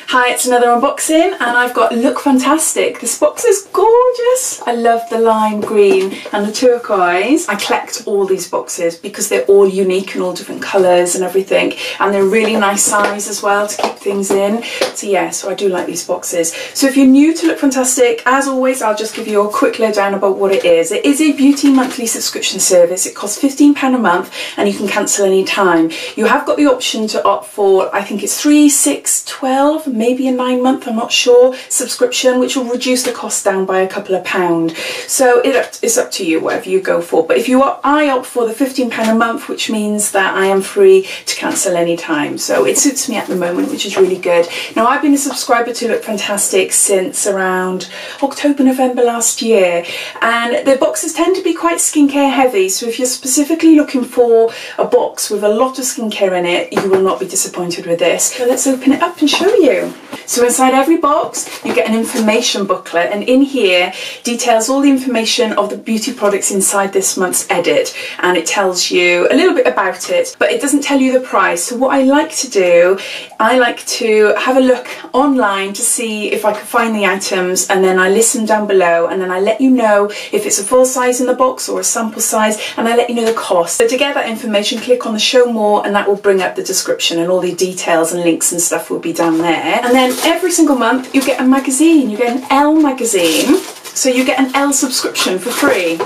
Hi, it's another unboxing and I've got Look Fantastic. This box is gorgeous. I love the lime green and the turquoise. I collect all these boxes because they're all unique and all different colours and everything, and they're really nice size as well to keep things in. So yeah, so I do like these boxes. So if you're new to Look Fantastic, as always, I'll just give you a quick lowdown about what it is. It is a beauty monthly subscription service. It costs £15 a month and you can cancel any time. You have got the option to opt for, I think it's 3, 6, 12, maybe a 9-month, I'm not sure, subscription, which will reduce the cost down by a couple of pounds. So it's up to you, whatever you go for. But if you opt, I opt for the £15 a month, which means that I am free to cancel any time. So it suits me at the moment, which is really good. Now, I've been a subscriber to Look Fantastic since around October, November last year, and the boxes tend to be quite skincare heavy. So if you're specifically looking for a box with a lot of skincare in it, you will not be disappointed with this. So let's open it up and show you. So inside every box you get an information booklet, and in here details all the information of the beauty products inside this month's edit, and it tells you a little bit about it, but it doesn't tell you the price. So what I like to do, I like to have a look online to see if I can find the items, and then I list them down below, and then I let you know if it's a full size in the box or a sample size, and I let you know the cost. So to get that information, click on the show more, and that will bring up the description, and all the details and links and stuff will be down there. And then every single month you get a magazine. You get an Elle magazine, so you get an Elle subscription for free.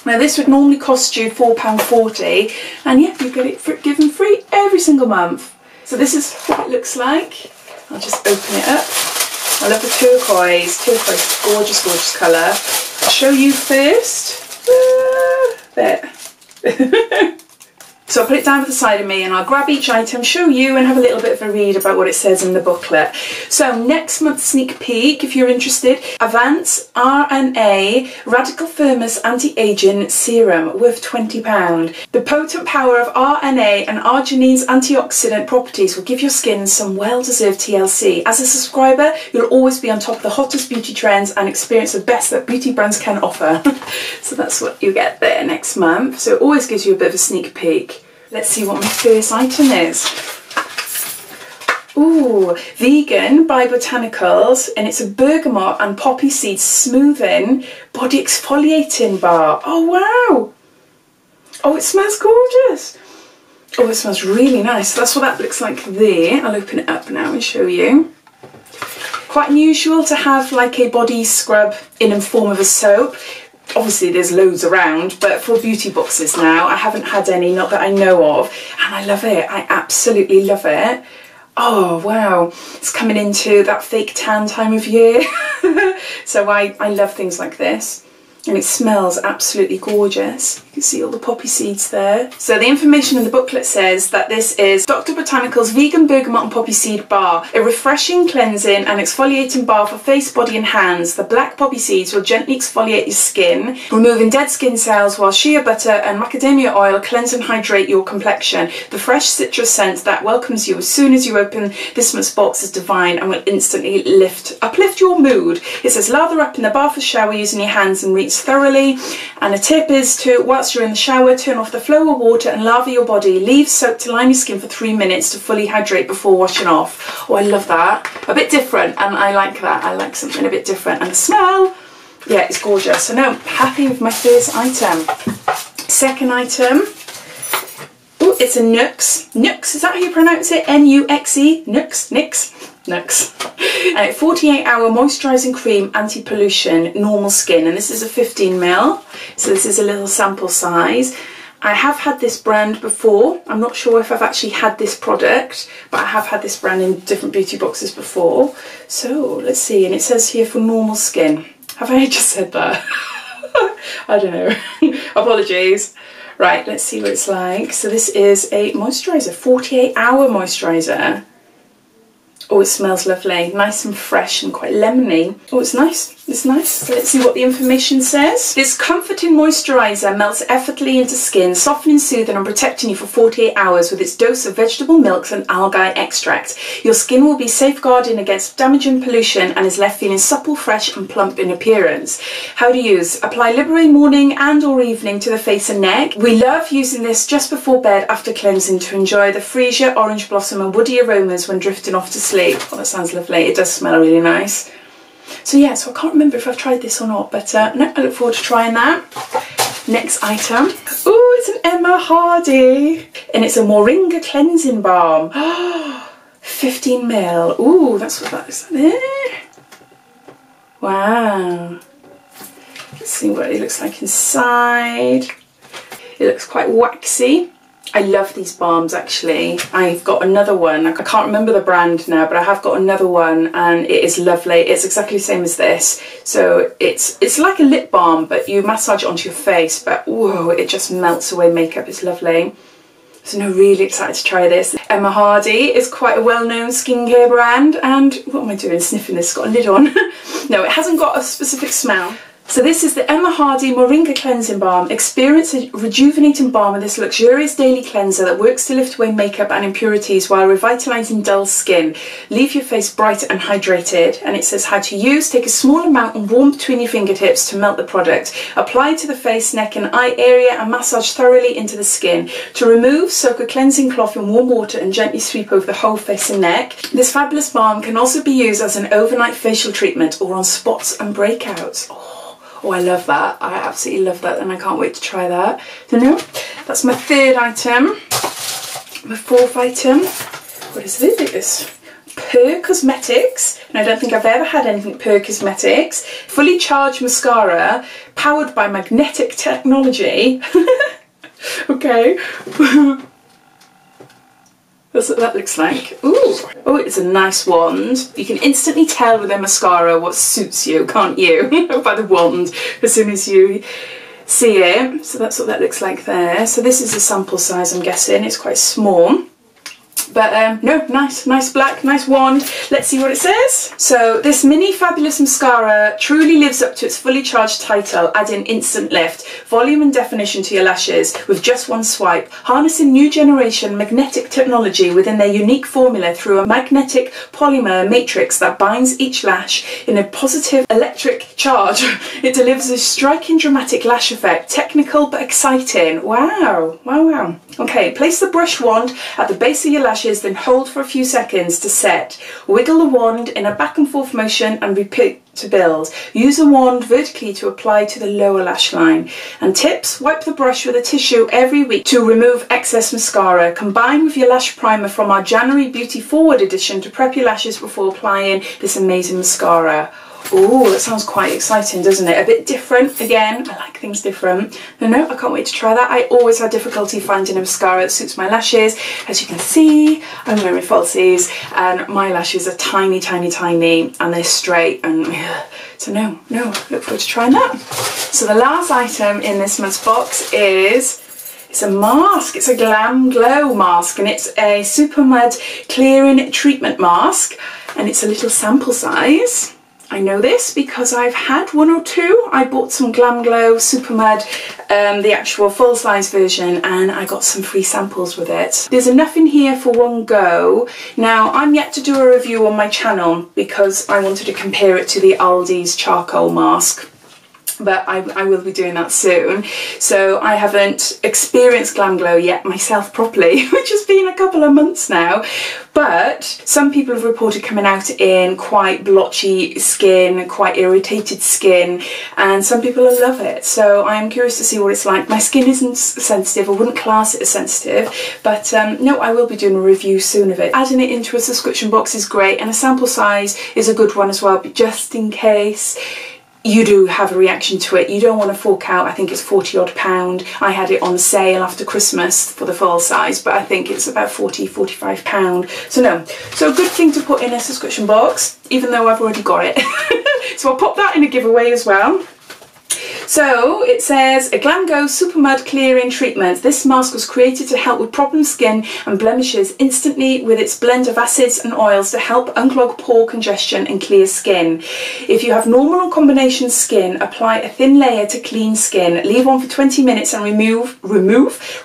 Now this would normally cost you £4.40, and yeah, you get it given free every single month. So this is what it looks like. I'll just open it up. I love the turquoise. Turquoise, gorgeous, gorgeous colour. I'll show you first. There. So I'll put it down to the side of me and I'll grab each item, show you, and have a little bit of a read about what it says in the booklet. So next month's sneak peek, if you're interested, Advance RNA Radical Firmness Anti-Aging Serum worth £20. The potent power of RNA and arginine's antioxidant properties will give your skin some well-deserved TLC. As a subscriber, you'll always be on top of the hottest beauty trends and experience the best that beauty brands can offer. So that's what you get there next month. So it always gives you a bit of a sneak peek. Let's see what my first item is. Ooh, vegan by Botanicals, and it's a bergamot and poppy seed smoothing body exfoliating bar. Oh wow! Oh, it smells gorgeous. Oh, it smells really nice. That's what that looks like there. I'll open it up now and show you. Quite unusual to have like a body scrub in form of a soap. Obviously there's loads around, but for beauty boxes now, I haven't had any, not that I know of, and I love it. I absolutely love it. Oh wow, it's coming into that fake tan time of year. So I love things like this. And it smells absolutely gorgeous. You can see all the poppy seeds there. So the information in the booklet says that this is Dr. Botanicals Vegan Bergamot and Poppy Seed Bar, a refreshing, cleansing and exfoliating bar for face, body and hands. The black poppy seeds will gently exfoliate your skin, removing dead skin cells, while shea butter and macadamia oil cleanse and hydrate your complexion. The fresh citrus scent that welcomes you as soon as you open this month's box is divine and will instantly uplift your mood. It says lather up in the bath or shower using your hands and reach thoroughly, and a tip is to, whilst you're in the shower, turn off the flow of water and lather your body. Leave soap to line your skin for 3 minutes to fully hydrate before washing off. Oh, I love that. A bit different, and I like that. I like something a bit different, and the smell, yeah, it's gorgeous. So no, happy with my first item. Second item. Oh, it's a Nux. Nux, is that how you pronounce it? N-U-X-E? Nux? Nux. 48-hour moisturising cream, anti-pollution, normal skin, and this is a 15ml, so this is a little sample size. I have had this brand before. I'm not sure if I've actually had this product, but I have had this brand in different beauty boxes before. So let's see, and it says here for normal skin. Have I just said that? I don't know. Apologies. Right, let's see what it's like. So this is a moisturiser, 48-hour moisturiser. Oh, it smells lovely, nice and fresh and quite lemony. Oh, it's nice. It's nice. So let's see what the information says. This comforting moisturiser melts effortlessly into skin, softening, soothing and protecting you for 48 hours with its dose of vegetable milks and algae extract. Your skin will be safeguarding against damage and pollution and is left feeling supple, fresh and plump in appearance. How to use. Apply liberally morning and or evening to the face and neck. We love using this just before bed after cleansing to enjoy the freesia, orange blossom and woody aromas when drifting off to sleep. Oh, that sounds lovely. It does smell really nice. So yeah, so I can't remember if I've tried this or not, but no, I look forward to trying that. Next item. Ooh, it's an Emma Hardy. And it's a Moringa Cleansing Balm. 15 ml. Ooh, that's what that is. Wow. Let's see what it looks like inside. It looks quite waxy. I love these balms actually. I've got another one. I can't remember the brand now, but I have got another one and it is lovely. It's exactly the same as this. So it's like a lip balm, but you massage it onto your face, but whoa, it just melts away makeup. It's lovely. So no, really excited to try this. Emma Hardy is quite a well-known skincare brand, and what am I doing sniffing this? It's got a lid on. No, it hasn't got a specific smell. So this is the Emma Hardy Moringa Cleansing Balm. Experience a rejuvenating balm with this luxurious daily cleanser that works to lift away makeup and impurities while revitalising dull skin. Leave your face bright and hydrated. And it says how to use. Take a small amount and warm between your fingertips to melt the product. Apply to the face, neck and eye area and massage thoroughly into the skin. To remove, soak a cleansing cloth in warm water and gently sweep over the whole face and neck. This fabulous balm can also be used as an overnight facial treatment or on spots and breakouts. Oh, I love that. I absolutely love that and I can't wait to try that. So no, that's my third item. My fourth item, what is this? Pure Cosmetics, and I don't think I've ever had anything Pure Cosmetics. Fully charged mascara, powered by magnetic technology. Okay. That's what that looks like. Ooh. Oh, it's a nice wand. You can instantly tell with a mascara what suits you, can't you? By the wand, as soon as you see it. So that's what that looks like there. So this is a sample size, I'm guessing. It's quite small. But no, nice black, nice wand. Let's see what it says. So this mini fabulous mascara truly lives up to its fully charged title, adding instant lift, volume and definition to your lashes with just one swipe, harnessing new generation magnetic technology within their unique formula through a magnetic polymer matrix that binds each lash in a positive electric charge. It delivers a striking dramatic lash effect, technical but exciting. Wow, wow, wow. Okay, place the brush wand at the base of your lashes, then hold for a few seconds to set. Wiggle the wand in a back and forth motion and repeat to build. Use a wand vertically to apply to the lower lash line. And tips, wipe the brush with a tissue every week to remove excess mascara. Combine with your lash primer from our January Beauty Forward edition to prep your lashes before applying this amazing mascara. Oh, that sounds quite exciting, doesn't it? A bit different. Again, I like things different. No, I can't wait to try that. I always had difficulty finding a mascara that suits my lashes. As you can see, I'm wearing falsies and my lashes are tiny, tiny, tiny and they're straight and so no, look forward to trying that. So the last item in this month's box is it's a mask. It's a Glam Glow mask and it's a Super Mud Clearing Treatment Mask and it's a little sample size. I know this because I've had one or two. I bought some Glam Glow Super Mud, the actual full-size version, and I got some free samples with it. There's enough in here for one go. Now, I'm yet to do a review on my channel because I wanted to compare it to the Aldi's charcoal mask. But I will be doing that soon. So I haven't experienced Glam Glow yet myself properly, which has been a couple of months now. But some people have reported coming out in quite blotchy skin, quite irritated skin, and some people love it. So I'm curious to see what it's like. My skin isn't sensitive, I wouldn't class it as sensitive, but no, I will be doing a review soon of it. Adding it into a subscription box is great, and a sample size is a good one as well, but just in case you do have a reaction to it, you don't want to fork out, I think it's £40 odd. I had it on sale after Christmas for the full size, but I think it's about £40–45. So no, so a good thing to put in a subscription box, even though I've already got it. So I'll pop that in a giveaway as well. So it says, a Glam Go Super Mud Clearing Treatment. This mask was created to help with problem skin and blemishes instantly with its blend of acids and oils to help unclog pore congestion and clear skin. If you have normal or combination skin, apply a thin layer to clean skin. Leave on for 20 minutes and remove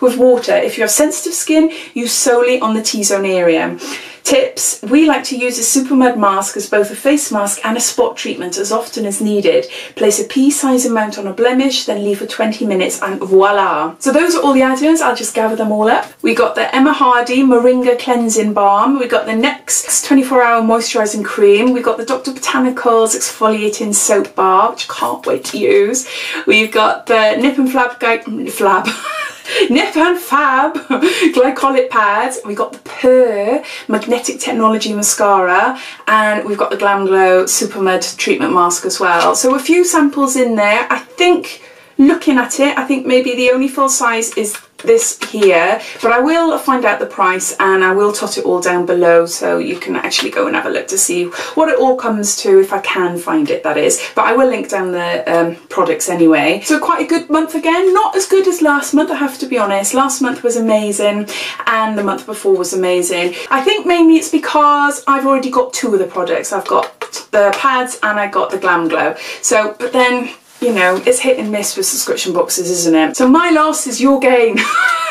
with water. If you have sensitive skin, use solely on the T-zone area. Tips: we like to use a Super Mud mask as both a face mask and a spot treatment as often as needed. Place a pea-size amount on a blemish, then leave for 20 minutes and voila. So those are all the items. I'll just gather them all up. We got the Emma Hardy Moringa Cleansing Balm. We got the NYX 24-hour Moisturising Cream. We got the Dr. Botanicals Exfoliating Soap Bar, which I can't wait to use. We've got the Nip and Fab Nip and Fab Glycolic Pads. We got the Purr Magnetic Technology Mascara, and we've got the Glam Glow Super Mud Treatment Mask as well. So a few samples in there. I think, looking at it, I think maybe the only full size is this here, but I will find out the price and I will tot it all down below so you can actually go and have a look to see what it all comes to, if I can find it, that is. But I will link down the products anyway. So quite a good month again. Not as good as last month, I have to be honest. Last month was amazing and the month before was amazing. I think mainly it's because I've already got two of the products. I've got the pads and I got the Glam Glow. So, but then, you know, it's hit and miss with subscription boxes, isn't it? So my loss is your gain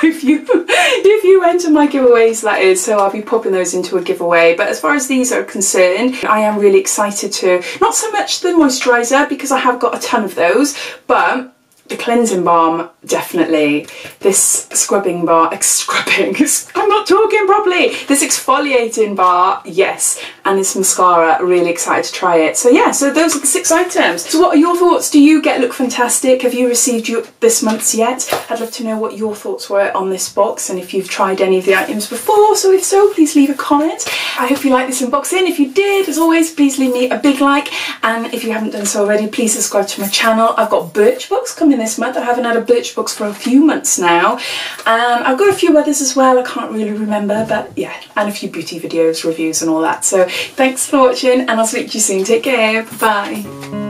if you enter my giveaways, that is. So I'll be popping those into a giveaway. But as far as these are concerned, I am really excited to, not so much the moisturiser because I have got a ton of those, but the cleansing balm, definitely. This scrubbing bar, I'm not talking properly. This exfoliating bar, yes. And this mascara, really excited to try it. So yeah, so those are the 6 items. So what are your thoughts? Do you get Look Fantastic? Have you received this month's yet? I'd love to know what your thoughts were on this box and if you've tried any of the items before. So if so, please leave a comment. I hope you liked this unboxing. If you did, as always, please leave me a big like. And if you haven't done so already, please subscribe to my channel. I've got Birchbox coming this month. I haven't had a Birchbox for a few months now, and I've got a few others as well. I can't really remember, but yeah, and a few beauty videos, reviews and all that. So thanks for watching and I'll speak to you soon. Take care. Bye.